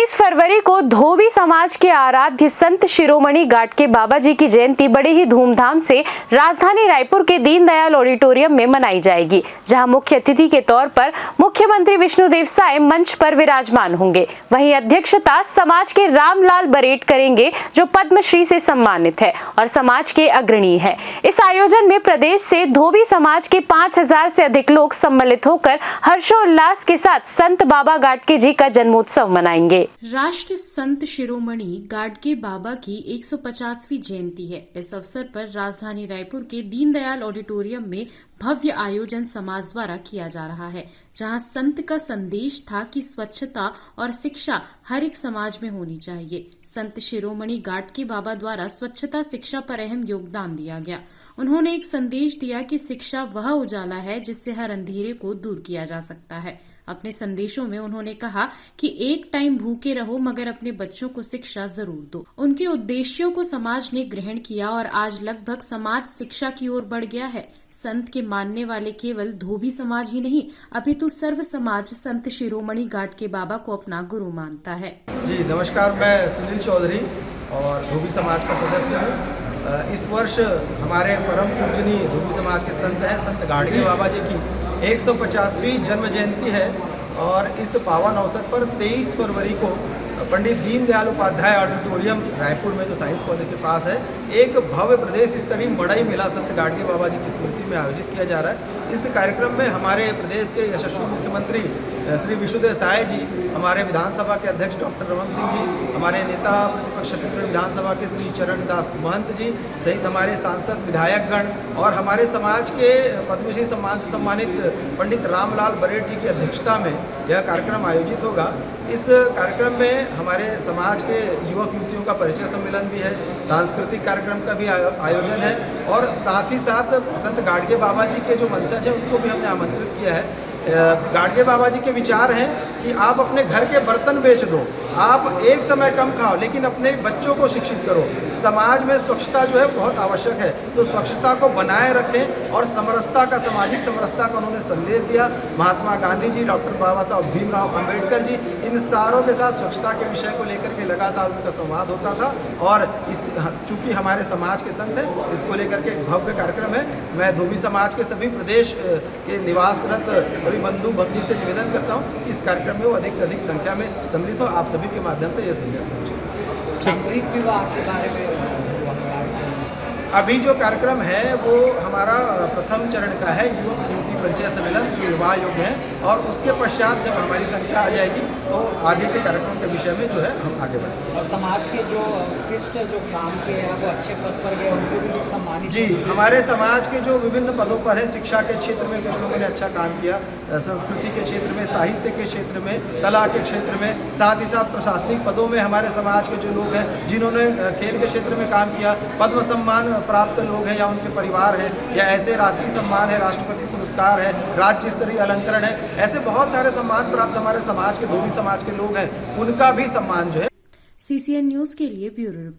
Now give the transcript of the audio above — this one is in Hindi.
23 फरवरी को धोबी समाज के आराध्य संत शिरोमणि गाडगे बाबा जी की जयंती बड़े ही धूमधाम से राजधानी रायपुर के दीनदयाल ऑडिटोरियम में मनाई जाएगी, जहां मुख्य अतिथि के तौर पर मुख्यमंत्री विष्णुदेव साय मंच पर विराजमान होंगे। वहीं अध्यक्षता समाज के रामलाल बरेट करेंगे, जो पद्मश्री से सम्मानित है और समाज के अग्रणी है। इस आयोजन में प्रदेश से धोबी समाज के 5000 से अधिक लोग सम्मिलित होकर हर्षोल्लास के साथ संत बाबा गाडगे जी का जन्मोत्सव मनाएंगे। राष्ट्र संत शिरोमणि गाडगे बाबा की 150वीं जयंती है। इस अवसर पर राजधानी रायपुर के दीनदयाल ऑडिटोरियम में भव्य आयोजन समाज द्वारा किया जा रहा है, जहां संत का संदेश था कि स्वच्छता और शिक्षा हर एक समाज में होनी चाहिए। संत शिरोमणि गाडगे बाबा द्वारा स्वच्छता शिक्षा पर अहम योगदान दिया गया। उन्होंने एक संदेश दिया कि शिक्षा वह उजाला है जिससे हर अंधेरे को दूर किया जा सकता है। अपने संदेशों में उन्होंने कहा कि एक टाइम भूखे रहो मगर अपने बच्चों को शिक्षा जरूर दो। उनके उद्देश्यों को समाज ने ग्रहण किया और आज लगभग समाज शिक्षा की ओर बढ़ गया है। संत के मानने वाले केवल धोबी समाज ही नहीं, अपितु सर्व समाज संत शिरोमणि गाडगे बाबा को अपना गुरु मानता है। जी नमस्कार, मैं सुनील चौधरी और धोबी समाज का सदस्य हूँ। इस वर्ष हमारे परम पूजनीय धोबी समाज के संत हैं संत गाडगे बाबा जी की 150वीं जन्म जयंती है और इस पावन अवसर पर 23 फरवरी को पंडित दीनदयाल उपाध्याय ऑडिटोरियम रायपुर में जो साइंस कॉलेज के पास है एक भव्य प्रदेश स्तरीय मड़ई मेला संत गाडगे बाबा जी की स्मृति में आयोजित किया जा रहा है। इस कार्यक्रम में हमारे प्रदेश के यशस्वी मुख्यमंत्री श्री विष्णुदेव साय जी, हमारे विधानसभा के अध्यक्ष डॉक्टर रमन सिंह जी, हमारे नेता प्रतिपक्ष छत्तीसगढ़ विधानसभा के श्री चरणदास महंत जी सहित हमारे सांसद विधायकगण और हमारे समाज के पद्मश्री सम्मान से सम्मानित पंडित रामलाल बरेट जी की अध्यक्षता में यह कार्यक्रम आयोजित होगा। इस कार्यक्रम में हमारे समाज के युवक युवतियों का परिचय सम्मेलन भी है, सांस्कृतिक कार्यक्रम का भी आयोजन है और साथ ही साथ संत गाडगे बाबा जी के जो वंशज हैं उनको भी हमने आमंत्रित किया है। गाडगे बाबा जी के विचार हैं कि आप अपने घर के बर्तन बेच दो, आप एक समय कम खाओ लेकिन अपने बच्चों को शिक्षित करो। समाज में स्वच्छता जो है बहुत आवश्यक है, तो स्वच्छता को बनाए रखें और समरसता का, सामाजिक समरसता का उन्होंने संदेश दिया। महात्मा गांधी जी, डॉक्टर बाबा साहब भीमराव अम्बेडकर जी, इन सारों के साथ स्वच्छता के विषय को लेकर के लगातार उनका संवाद होता था और चूँकि हमारे समाज के संत हैं इसको लेकर के भव्य कार्यक्रम है। मैं धोबी समाज के सभी प्रदेश के निवासरत सभी बंधु भक्ति से निवेदन करता हूँ कि इस कार्यक्रम में वो अधिक से अधिक संख्या में सम्मिलित हो। आप सभी के माध्यम से यह संदेश पहुँचे। सामूहिक विवाह के बारे में अभी जो कार्यक्रम है वो हमारा प्रथम चरण का है, युवक युवती परिचय सम्मेलन जो विवाह योग्य है और उसके पश्चात जब हमारी संख्या आ जाएगी तो आगे के कार्यक्रम के विषय में जो है हम आगे बढ़ेंगे। और समाज के जो उत्कृष्ट जो काम किए हैं वो अच्छे पद पर गए उनको भी सम्मानित। जी, हमारे समाज के जो विभिन्न पदों पर है, शिक्षा के क्षेत्र में कुछ लोगों ने अच्छा काम किया, संस्कृति के क्षेत्र में, साहित्य के क्षेत्र में, कला के क्षेत्र में, साथ ही साथ प्रशासनिक पदों में हमारे समाज के जो लोग हैं जिन्होंने खेल के क्षेत्र में काम किया, पद्म सम्मान प्राप्त लोग हैं या उनके परिवार हैं, या ऐसे राष्ट्रीय सम्मान है, राष्ट्रपति पुरस्कार है, राज्य स्तरीय अलंकरण है, ऐसे बहुत सारे सम्मान प्राप्त हमारे समाज के धोबी समाज के लोग हैं, उनका भी सम्मान जो है। CCN न्यूज के लिए ब्यूरो रिपोर्ट।